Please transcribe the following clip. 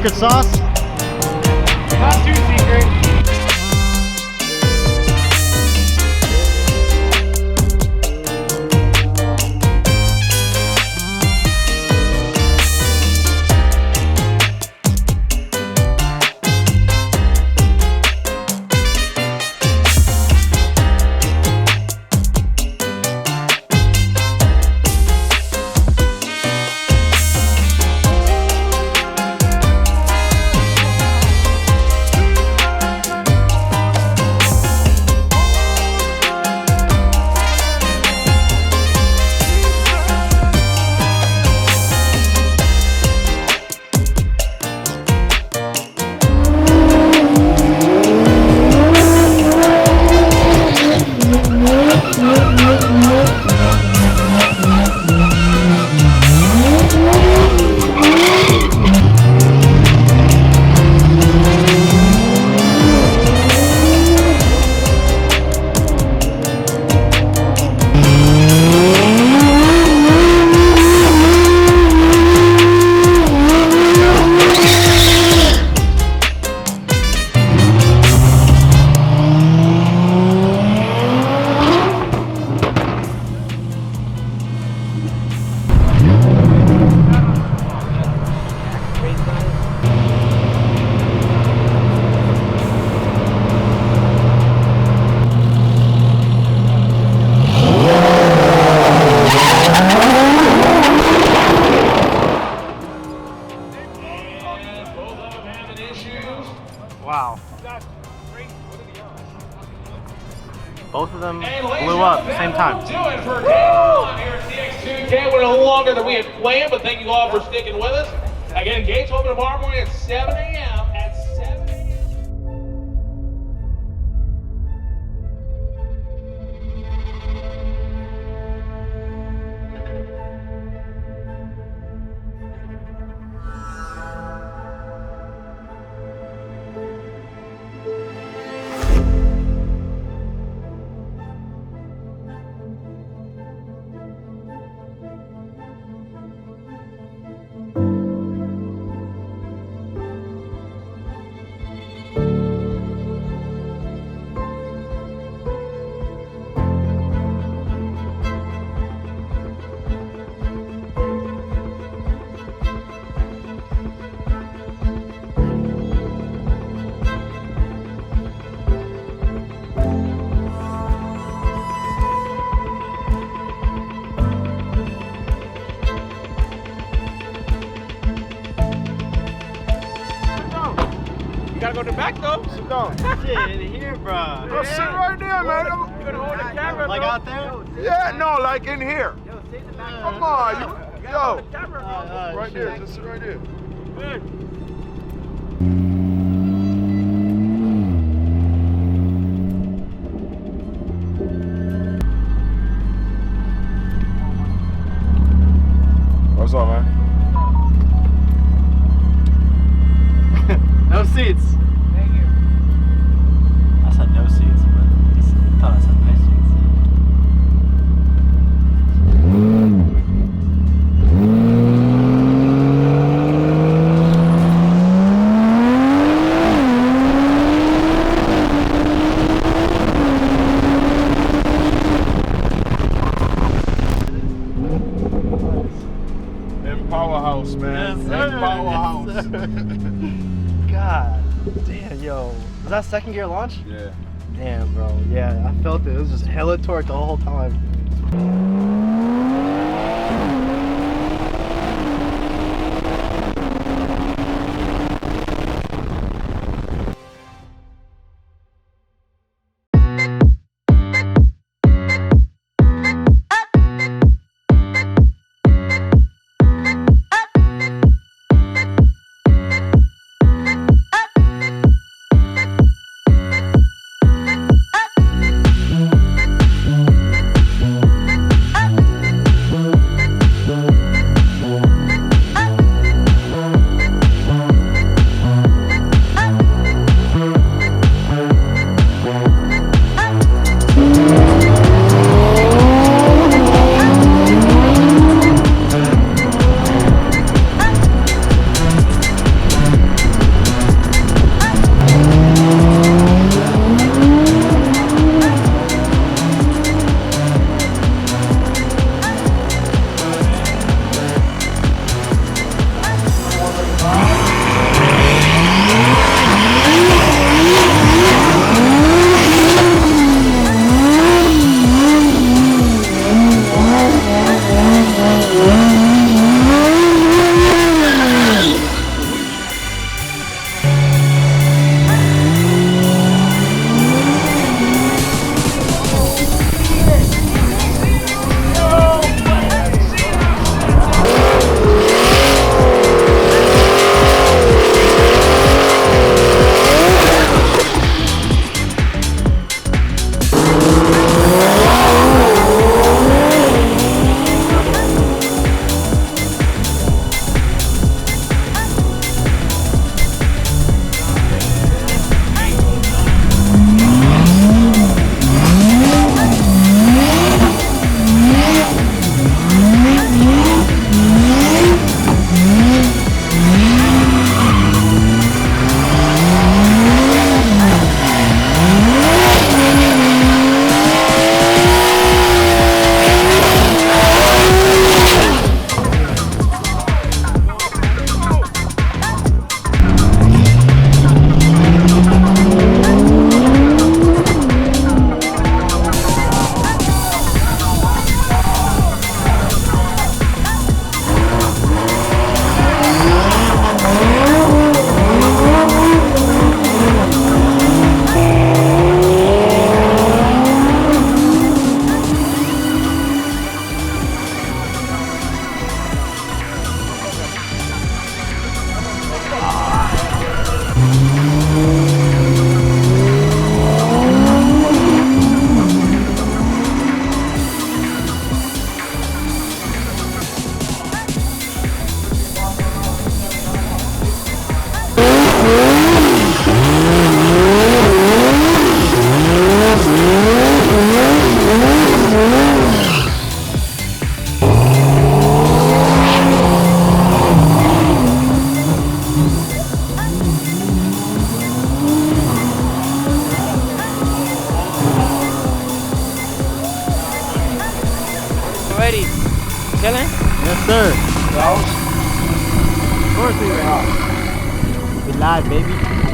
secret sauce? Not too secret. Wow. Both of them blew up at the same time. Do it for game one here at TX2k. Went a little longer than we had planned, but thank you all for sticking with us. Again, gates open tomorrow morning at 7 a.m. At 7 a.m. You gotta go to the back though. Sit down. Shit, in here, bro. Go sit right there, man. You gonna hold the camera, Like bro. out there? Yeah, no, like in here. Yo, stay in the back. Come on, yo. Camera, Right there, just sit right there. Good. What's up, man? No seats. Thank you. I said no seats, but I thought I said nice seats. In Powerhouse, man. Yes, sir. In Powerhouse. Yes, sir. God damn, yo. Was that second gear launch? Yeah. Damn, bro. Yeah, I felt it. It was just hella torque the whole time. Chilling? Yes, sir. Of course we ready. We live, baby.